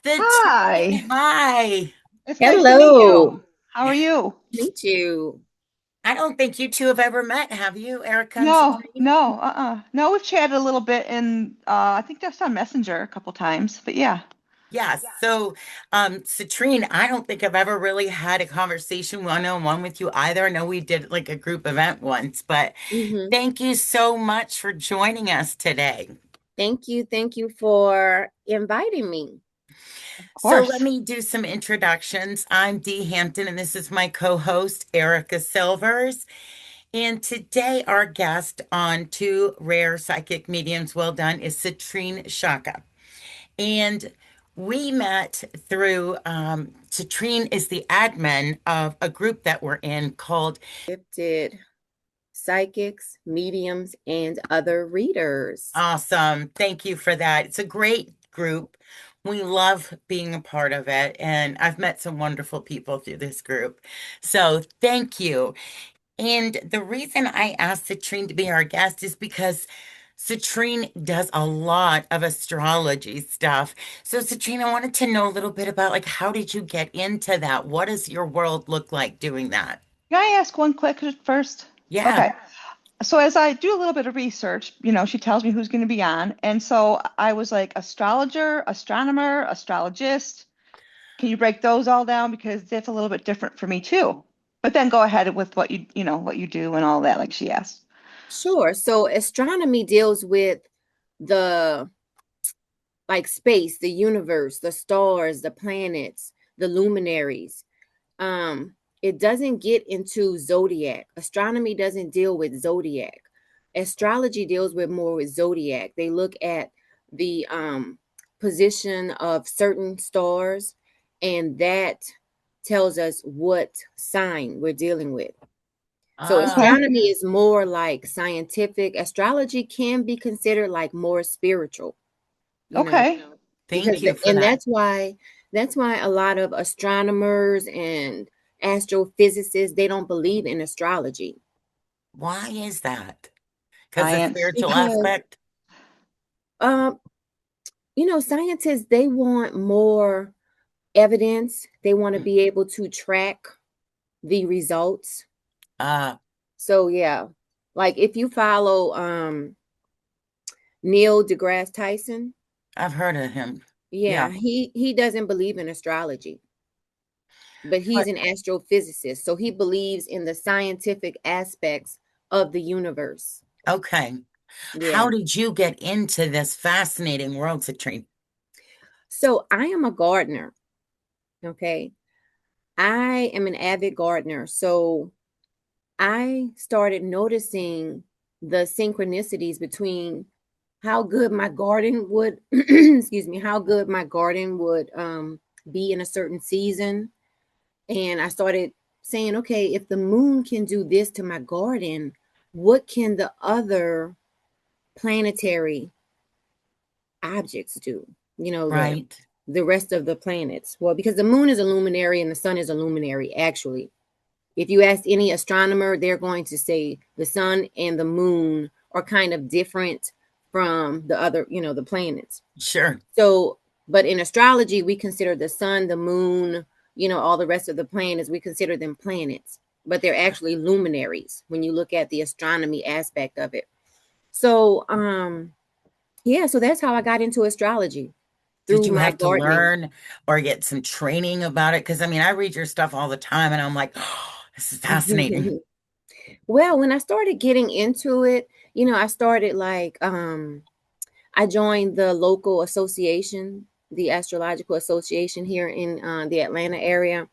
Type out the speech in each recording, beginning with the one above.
The Hi, hi. it's nice to meet you. Hello. How are you? Meet you. I don't think you two have ever met, have you, Erica and No, Citrine? no, No, we've chatted a little bit in I think just on Messenger a couple times, but yeah. Yes. So, Citrine, I don't think I've ever really had a conversation one-on-one with you either. I know we did like a group event once, but hmm thank you so much for joining us today. Thank you. Thank you for inviting me. Of So let course. me do some introductions. I'm Dee Hampton, and this is my co-host, Erica Silvers. And today, our guest on Two Rare Psychic Mediums Well Done is Citrine Chaka. And we met through Citrine is the admin of a group that we're in called Gifted psychics, mediums, and other readers. Awesome. Thank you for that. It's a great group. We love being a part of it. And I've met some wonderful people through this group. So thank you. And the reason I asked Citrine to be our guest is because Citrine does a lot of astrology stuff. So Citrine, I wanted to know a little bit about like how did you get into that? What does your world look like doing that? Can I ask one quick first? Yeah. Okay. So as I do a little bit of research, she tells me who's going to be on, and so I was like astrologer, astronomer, astrologist. Can you break those all down because that's a little bit different for me too? But then go ahead with what you do and all that, like she asked. Sure. So astronomy deals with the space, the universe, the stars, the planets, the luminaries. It doesn't get into zodiac. Astronomy doesn't deal with zodiac. Astrology deals with more with zodiac. They look at the position of certain stars, and that tells us what sign we're dealing with. So Ah, Okay. astronomy is more like scientific. Astrology can be considered like more spiritual, you know, Okay. thank you for and that. that's why a lot of astronomers and astrophysicists, they don't believe in astrology. Why is that? Because the Science. spiritual Because aspect? um scientists, they want more evidence. They want to be able to track the results. Ah, So yeah, like if you follow Neil deGrasse Tyson, I've heard of him. yeah, Yeah. he doesn't believe in astrology, but he's But an astrophysicist, so he believes in the scientific aspects of the universe. okay. How Yeah. did you get into this fascinating world, Citrine? So I am a gardener. Okay. I am an avid gardener. So I started noticing the synchronicities between how good my garden would excuse me, how good my garden would be in a certain season. And I started saying, okay, if the moon can do this to my garden, what can the other planetary objects do? Right. The rest of the planets. Well, because the moon is a luminary and the sun is a luminary, actually. If you ask any astronomer, they're going to say the sun and the moon are kind of different from the other, the planets. Sure. So, but in astrology, we consider the sun, the moon, all the rest of the planets, we consider them planets, but they're actually luminaries when you look at the astronomy aspect of it. So, yeah, so that's how I got into astrology, Did through you my have to gardening. learn or get some training about it? Because I mean, I read your stuff all the time and I'm like, oh, this is fascinating. Well, when I started getting into it, I started I joined the local association, the Astrological Association here in the Atlanta area.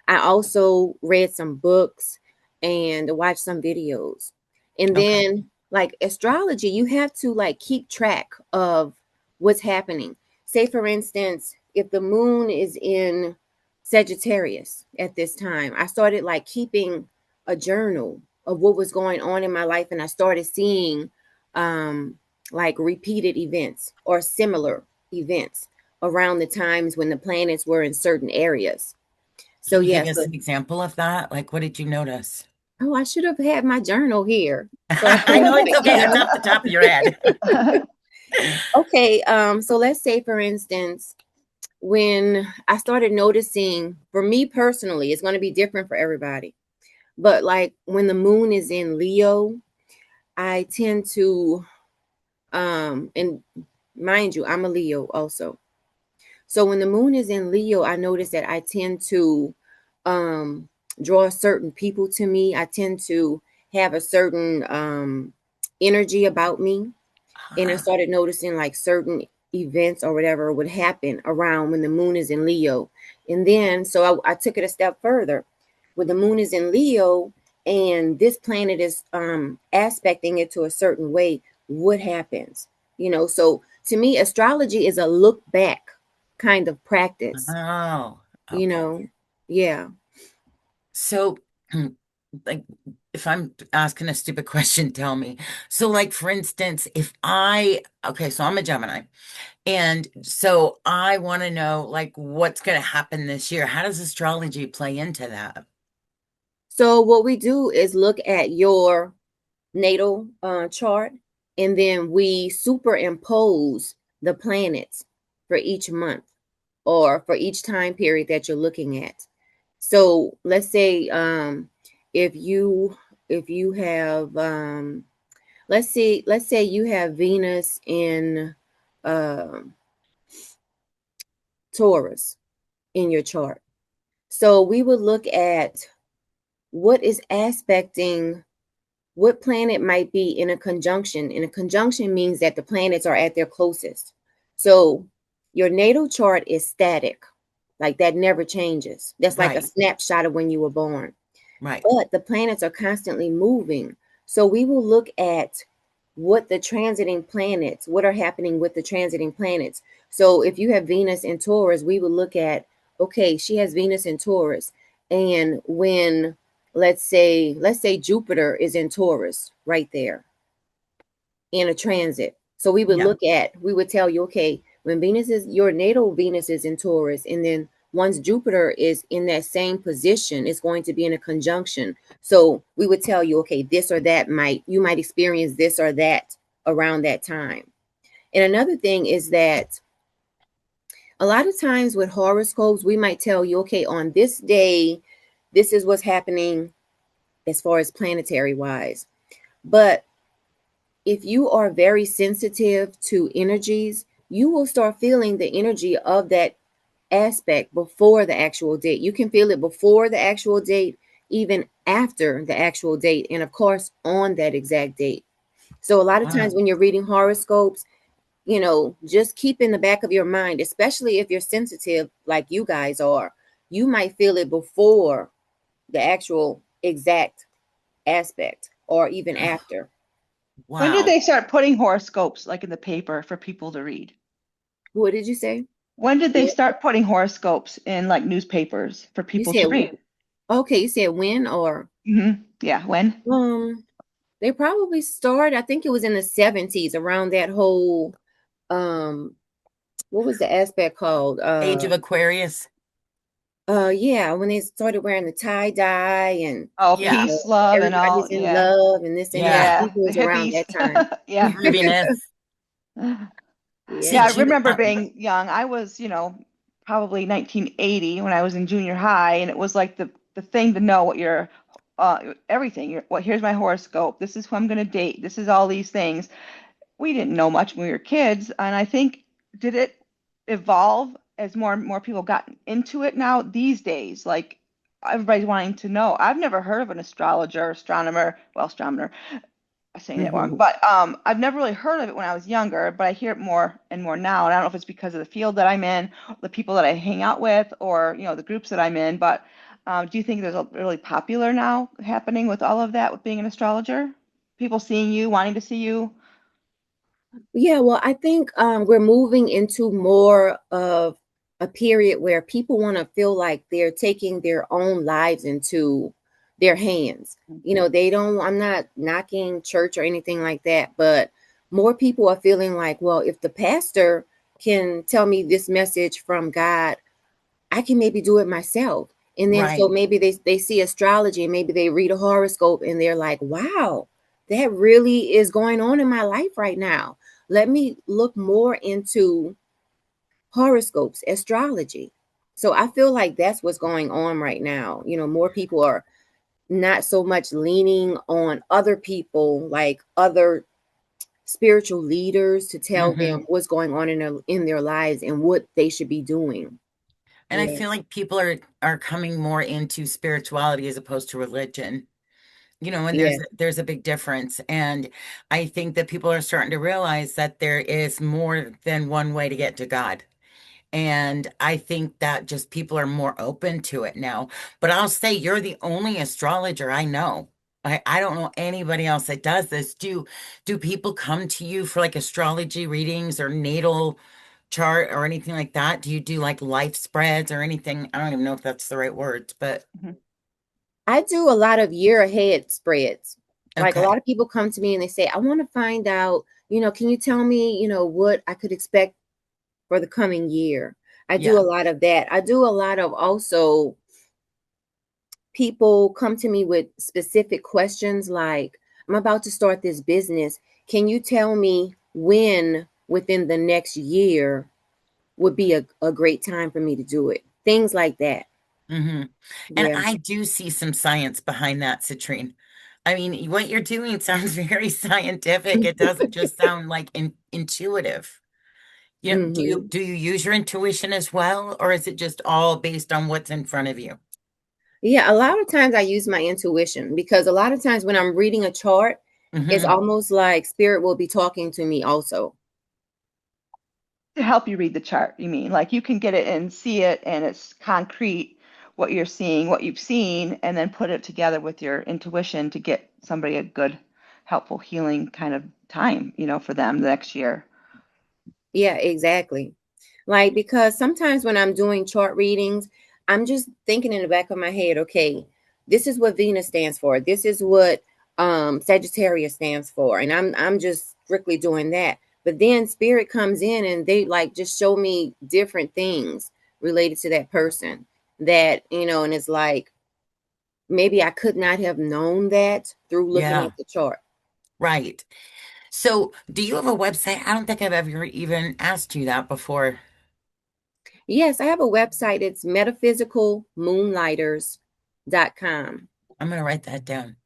I also read some books and watched some videos. And Okay. then, like astrology, you have to like keep track of what's happening. Say, for instance, if the moon is in Sagittarius at this time, I started like keeping a journal of what was going on in my life, and I started seeing like repeated events or similar events around the times when the planets were in certain areas. So Can you give yes, us an example of that? Like, what did you notice? oh, I should have had my journal here so I I could know have it's okay. It's it. off the top of your head. Okay, so let's say for instance, when I started noticing, for me personally, it's going to be different for everybody. But like when the moon is in Leo, I tend to, and mind you, I'm a Leo also. So when the moon is in Leo, I notice that I tend to um, draw certain people to me. I tend to have a certain energy about me. And I Ah, started noticing like certain events or whatever would happen around when the moon is in Leo. And then, so I took it a step further. When the moon is in Leo and this planet is aspecting it to a certain way, what happens? So to me, astrology is a look back kind of practice, oh, you okay. know? Yeah. So, like, if I'm asking a stupid question, tell me. So, like, for instance, okay, so I'm a Gemini, and so I want to know, like, what's going to happen this year. How does astrology play into that? So what we do is look at your natal chart, and then we superimpose the planets for each month or for each time period that you're looking at. So let's say if you have let's say you have Venus in um Taurus in your chart. So we would look at what is aspecting what planet might be in a conjunction. And a conjunction means that the planets are at their closest. So your natal chart is static, like that never changes. That's like a Right, snapshot of when you were born. right. But the planets are constantly moving. So we will look at what the transiting planets, what are happening with the transiting planets. So if you have Venus in Taurus, we would look at, okay, she has Venus in Taurus. And when let's say Jupiter is in Taurus right there in a transit. So Yeah. we would tell you, okay, when Venus is your natal Venus is in Taurus, and then once Jupiter is in that same position, it's going to be in a conjunction. So we would tell you, okay, this or that you might experience this or that around that time. And another thing is that a lot of times with horoscopes, we might tell you, okay, on this day, this is what's happening as far as planetary wise. But if you are very sensitive to energies, you will start feeling the energy of that aspect before the actual date. You can feel it before the actual date, even after the actual date, and of course, on that exact date. So, a lot of times Wow. when you're reading horoscopes, just keep in the back of your mind, especially if you're sensitive like you guys are, you might feel it before the actual exact aspect or even after. When did Wow. they start putting horoscopes like in the paper for people to read? What did you say? When did they start putting horoscopes in like newspapers for You people to said, read? okay, you said when or Yeah, when? um they probably started, I think it was in the 70s around that whole um what was the aspect called? Age of Aquarius. Yeah, when they started wearing the tie-dye and Oh, Yeah. peace, love, and all. everybody's in Yeah, love and this and that. I Yeah. think yeah, it the was around hippies. that time. Yeah. Groovyness. Yeah, I Did Yeah. you? remember being young. I was, probably 1980 when I was in junior high, and it was like the thing to know what your everything. Here's my horoscope. This is who I'm going to date. This is all these things. We didn't know much when we were kids, and I think did it evolve as more and more people got into it now these days? Like everybody's wanting to know. I've never heard of an astrologer, astronomer, well, astronomer, I'm saying that wrong, Mhm. but I've never really heard of it when I was younger, but I hear it more and more now. And I don't know if it's because of the field that I'm in, the people that I hang out with, or the groups that I'm in. But do you think there's a really popular now happening with all of that with being an astrologer? People seeing you, wanting to see you. Yeah, well, I think we're moving into more of a period where people want to feel like they're taking their own lives into their hands. They don't, I'm not knocking church or anything like that, but more people are feeling like, well, if the pastor can tell me this message from God, I can maybe do it myself. And then so Right. maybe they see astrology and maybe they read a horoscope and they're like, wow, that really is going on in my life right now. Let me look more into horoscopes, astrology. So I feel like that's what's going on right now. More people are not so much leaning on other people, like other spiritual leaders, to tell Hmm. them what's going on in their lives and what they should be doing. And I Yeah. feel like people are coming more into spirituality as opposed to religion. And there's Yeah. there's a big difference. And I think that people are starting to realize that there is more than one way to get to God. And I think that just people are more open to it now. But I'll say you're the only astrologer I know. I don't know anybody else that does this. Do people come to you for like astrology readings or natal chart or anything like that? Do you do like life spreads or anything? I don't even know if that's the right words, but Mhm. I do a lot of year ahead spreads. Like a okay. lot of people come to me and they say, I want to find out, can you tell me, what I could expect for the coming year? I do Yeah. a lot of that. I do a lot of also people come to me with specific questions like, I'm about to start this business. Can you tell me when within the next year would be a great time for me to do it? Things like that. Hmm. And Yeah. I do see some science behind that, Citrine. I mean, what you're doing sounds very scientific. It doesn't just sound like intuitive. Do you Hmm. do you use your intuition as well, or is it just all based on what's in front of you? Yeah, a lot of times I use my intuition because a lot of times when I'm reading a chart, it's Hmm. almost like spirit will be talking to me also. To help you read the chart, you mean? Like you can get it and see it and it's concrete what you're seeing, what you've seen, and then put it together with your intuition to get somebody a good, helpful healing kind of time, for them the next year. Yeah, exactly. Like, because sometimes when I'm doing chart readings, I'm just thinking in the back of my head, okay, this is what Venus stands for. This is what Sagittarius stands for. And I'm just strictly doing that. But then spirit comes in and they like just show me different things related to that person that, and it's like maybe I could not have known that through looking Yeah, at the chart. right. So, do you have a website? I don't think I've ever even asked you that before. Yes, I have a website. It's metaphysicalmoonlighters.com. I'm gonna write that down.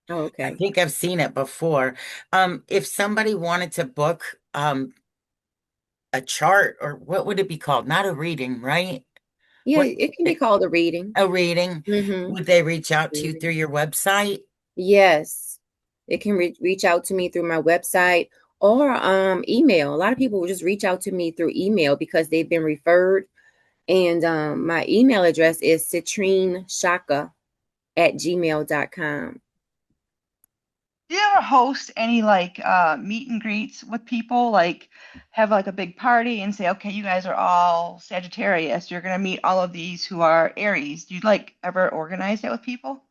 Oh, I okay. think I've seen it before. If somebody wanted to book a chart, or what would it be called? Not a reading, right? Yeah, What it can be called a reading. a reading? Mm-hmm. Would they reach out to you Reading. through your website? Yes, it can reach out to me through my website or email. A lot of people will just reach out to me through email because they've been referred. And my email address is citrinechaka@gmail.com. Do you ever host any like meet and greets with people? Like have like a big party and say, okay, you guys are all Sagittarius. You're gonna meet all of these who are Aries. Do you like ever organize that with people?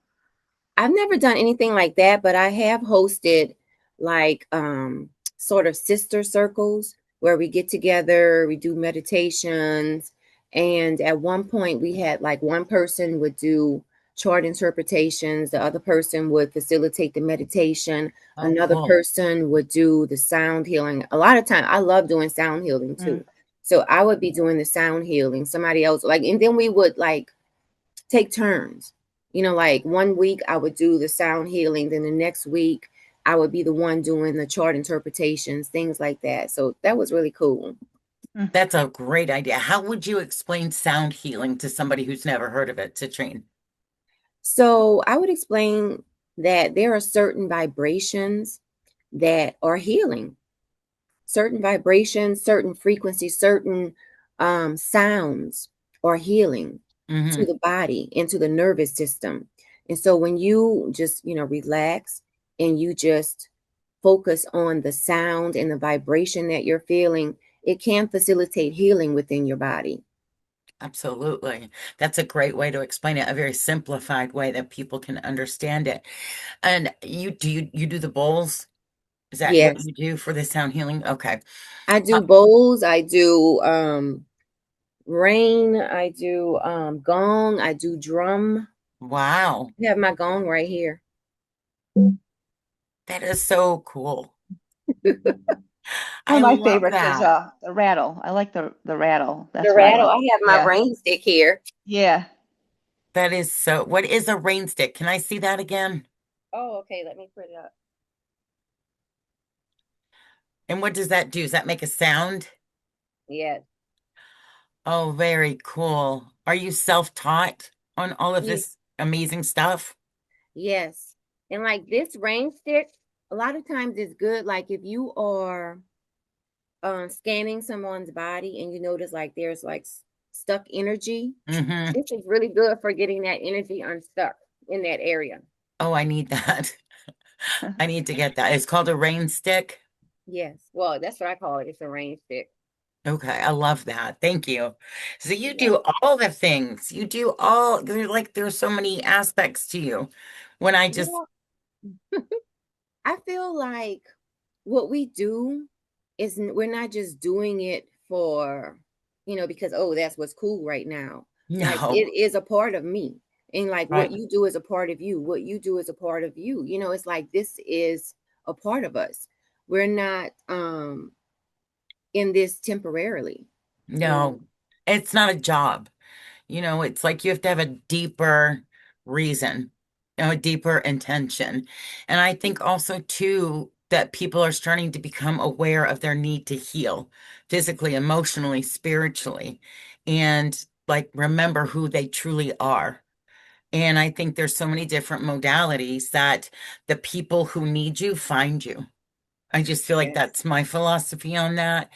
I've never done anything like that, but I have hosted like sort of sister circles where we get together, we do meditations, and at one point we had like one person would do chart interpretations, the other person would facilitate the meditation, Oh, another cool. person would do the sound healing. A lot of time I love doing sound healing Mm. too. So I would be doing the sound healing, somebody else like, and then we would like take turns. Like one week I would do the sound healing, then the next week I would be the one doing the chart interpretations, things like that. So that was really cool. Mm. That's a great idea. How would you explain sound healing to somebody who's never heard of it, Citrine? So I would explain that there are certain vibrations that are healing, certain vibrations, certain frequencies, certain sounds are healing to Hmm. the body and to the nervous system. And so when you just, relax and you just focus on the sound and the vibration that you're feeling, it can facilitate healing within your body. Absolutely. That's a great way to explain it, a very simplified way that people can understand it. And you do the bowls? Is that what Yes, you do for the sound healing? Okay. I Uh, do bowls, I do rain, I do gong, I do drum. wow. I have my gong right here. That is so cool. One I of my love favorites is that. the rattle. I like the rattle. The That's what I rattle, like. I have my Yeah. rain stick here. Yeah. That is so, what is a rain stick? Can I see that again? Oh, okay. Let me put it up. And what does that do? Does that make a sound? Yes. Oh, very cool. Are you self-taught on all of Ye- this amazing stuff? Yes. And like this rain stick, a lot of times it's good. Like if you are scanning someone's body and you notice like there's like stuck energy, Mm-hmm. this is really good for getting that energy unstuck in that area. Oh, I need that. I need to get that. It's called a rain stick. Yes. Well, that's what I call it. It's a rain stick. Okay, I love that. Thank you. So you Yeah. do all the things. You do all, there's so many aspects to you. When I just, Yeah. I feel like what we do is we're not just doing it for, because, oh, that's what's cool right now. Like no, it is a part of me. And like what right? you do is a part of you. What you do is a part of you. It's like this is a part of us. We're not in this temporarily, you know. No, it's not a job. It's like you have to have a deeper reason, a deeper intention. And I think also, too, that people are starting to become aware of their need to heal physically, emotionally, spiritually, and like remember who they truly are. And I think there's so many different modalities that the people who need you find you. I just feel like Yes. that's my philosophy on that.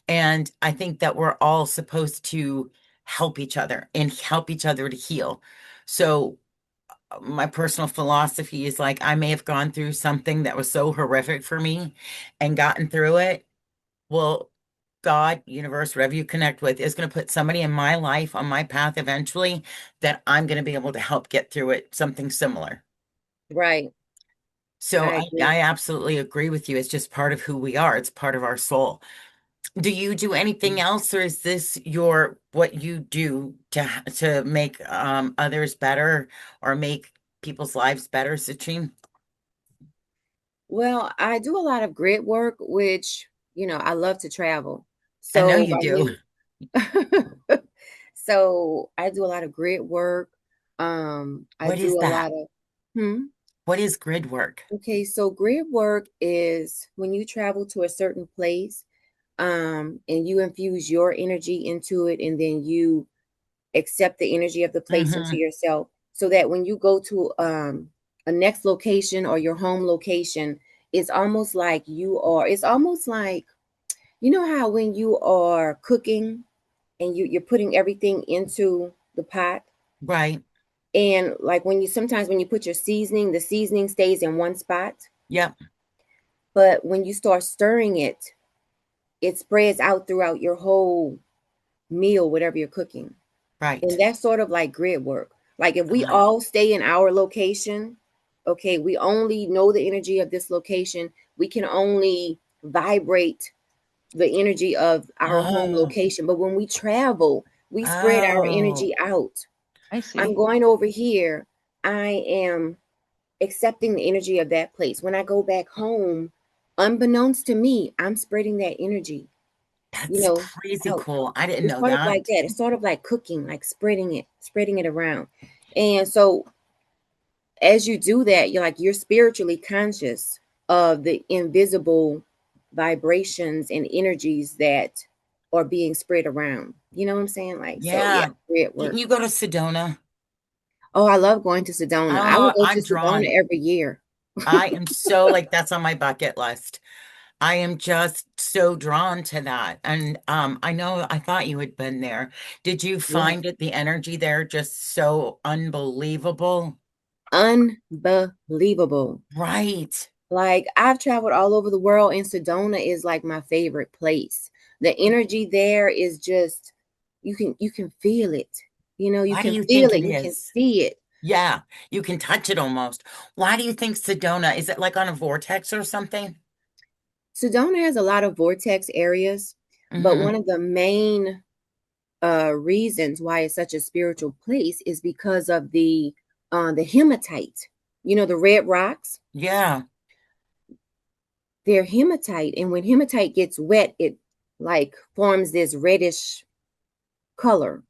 And I think that we're all supposed to help each other and help each other to heal. So, my personal philosophy is like, I may have gone through something that was so horrific for me and gotten through it. Well, God, universe, whatever you connect with, is going to put somebody in my life on my path eventually that I'm going to be able to help get through it, something similar. Right. So I I agree. absolutely agree with you. It's just part of who we are. It's part of our soul. Do you do anything else, or is this your what you do to make others better or make people's lives better, Citrine? Well, I do a lot of grid work, which, I love to travel. I know So you by do. me, so I do a lot of grid work. I What is do a that? lot of, hmm. What is grid work? Okay, so grid work is when you travel to a certain place, and you infuse your energy into it, and then you accept the energy of the place into Hmm. yourself, so that when you go to a next location or your home location, it's almost like, how when you are cooking and you're putting everything into the pot, Right. and like sometimes when you put your seasoning, the seasoning stays in one spot, Yep. but when you start stirring it, it spreads out throughout your whole meal, whatever you're cooking. And Right. that's sort of like grid work. Like if we Ah. all stay in our location, okay, we only know the energy of this location. We can only vibrate the energy of our home Oh. location. But when we travel, we spread our Oh. energy out. I I'm see. going over here. I am accepting the energy of that place. When I go back home, unbeknownst to me, I'm spreading that energy, you That's know, crazy out. cool. I didn't It's know sort of like that. that. It's sort of like cooking, like spreading it around. And so as you do that, you're spiritually conscious of the invisible vibrations and energies that are being spread around. You know what I'm saying? Like, so yeah, Yeah. grid Didn't work. you go to Sedona? Oh, I love going to Sedona. I would Oh, go to I'm Sedona drawn. every year. I am so like that's on my bucket list. I am just so drawn to that. And I know I thought you had been there. Did you Yeah. find it the energy there just so unbelievable? Unbelievable. Right. Like I've traveled all over the world, and Sedona is like my favorite place. The energy there is just, you can feel it. You Why do can you feel think it, it you can is? see it. Yeah, you can touch it almost. Why do you think Sedona? Is it like on a vortex or something? Sedona has a lot of vortex areas, but Hmm. one of the main reasons why it's such a spiritual place is because of the hematite. The red rocks. Yeah. they're hematite, and when hematite gets wet, it like forms this reddish color.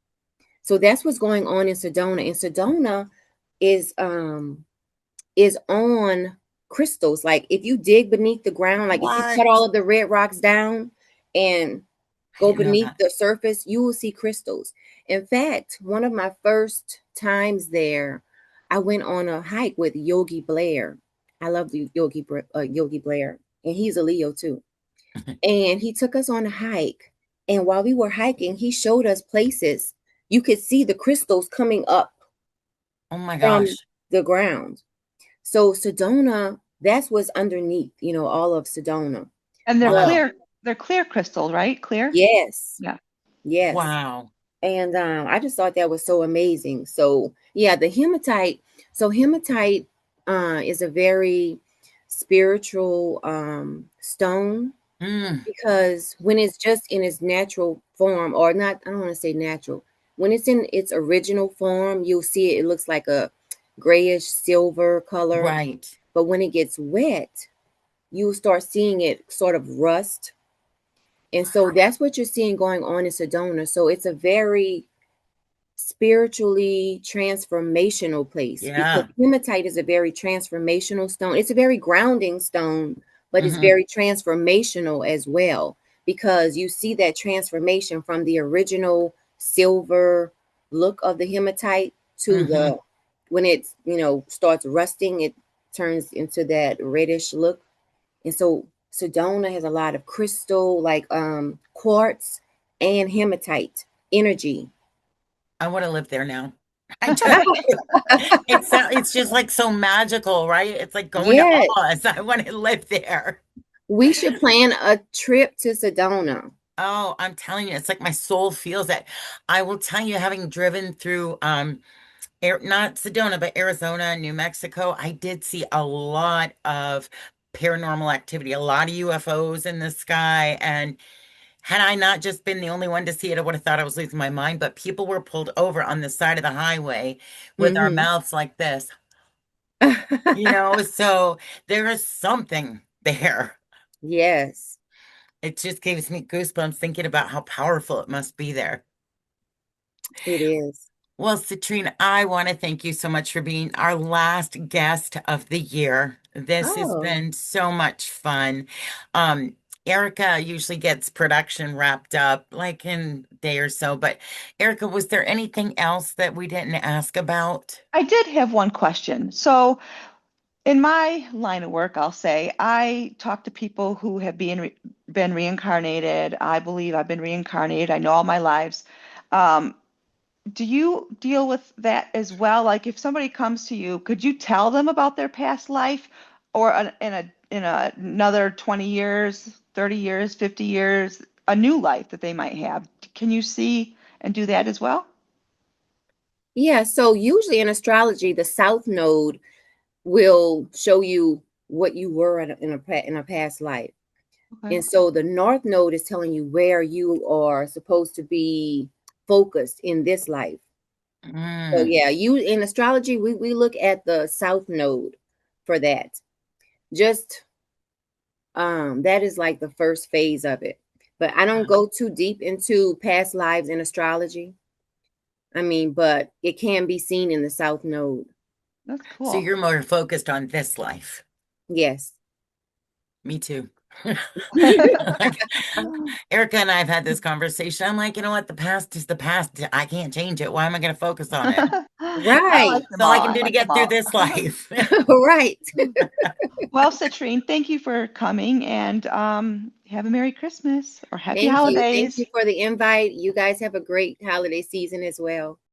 So that's what's going on in Sedona. And Sedona is on crystals. Like if you dig beneath the ground, like if you cut What? all of the red rocks down and I go didn't know beneath that. the surface, you will see crystals. In fact, one of my first times there, I went on a hike with Yogi Blair. I love the Yogi Blair, and he's a Leo too. And he took us on a hike. And while we were hiking, he showed us places you could see the crystals coming up Oh my from gosh. the ground. So Sedona, that's what's underneath, all of Sedona. And they're But Wow. clear. They're clear crystals, right? Clear. yes, Yeah. yes. Wow. And I just thought that was so amazing. So yeah, the hematite. So hematite is a very spiritual stone Mm, because when it's just in its natural form, or not, I don't want to say natural, when it's in its original form, you'll see it looks like a grayish silver color. right. But when it gets wet, you'll start seeing it sort of rust. And so that's what you're seeing going on in Sedona. So it's a very spiritually transformational place because Yeah. hematite is a very transformational stone. It's a very grounding stone, but it's Hmm. very transformational as well because you see that transformation from the original silver look of the hematite to Hmm. the when it's starts rusting, it turns into that reddish look. And so Sedona has a lot of crystal like quartz and hematite energy. I want to live there now. I just, it's just like so magical, right? It's like going to Yes, Oz. I want to live there. we should plan a trip to Sedona. Oh, I'm telling you, it's like my soul feels it. I will tell you, having driven through not Sedona, but Arizona, New Mexico, I did see a lot of paranormal activity, a lot of UFOs in the sky. And had I not just been the only one to see it, I would have thought I was losing my mind. But people were pulled over on the side of the highway with our Hmm. mouths like this, so there is something there. Yes, It just gives me goosebumps thinking about how powerful it must be there. it is. Well, Citrine, I want to thank you so much for being our last guest of the year. This has Oh, been so much fun. Um, Erica usually gets production wrapped up like in a day or so, but Erica, was there anything else that we didn't ask about? I did have one question. So, in my line of work, I'll say I talk to people who have been reincarnated. I believe I've been reincarnated. I know all my lives. Um, do you deal with that as well? Like if somebody comes to you, could you tell them about their past life or another 20 years, 30 years, 50 years, a new life that they might have? Can you see and do that as well? yeah. So usually in astrology, the South Node will show you what you were in a past life, Okay. and so the North Node is telling you where you are supposed to be focused in this life. So Mm, yeah, you in astrology, we look at the South Node for that. Just that is like the first phase of it. But I don't go too deep into past lives in astrology. I mean, but it can be seen in the South Node. That's so cool. you're more focused on this life. Yes. Me too. Like, Erica and I have had this conversation. I'm like, you know what? The past is the past. I can't change it. Why am I going to focus on it? I Right. like That's them all I all. can I do to like them get through all. this life. Right. Well, Citrine, thank you for coming and have a Merry Christmas or Happy Thank you. Thank Holidays. you for the invite. You guys have a great holiday season as well.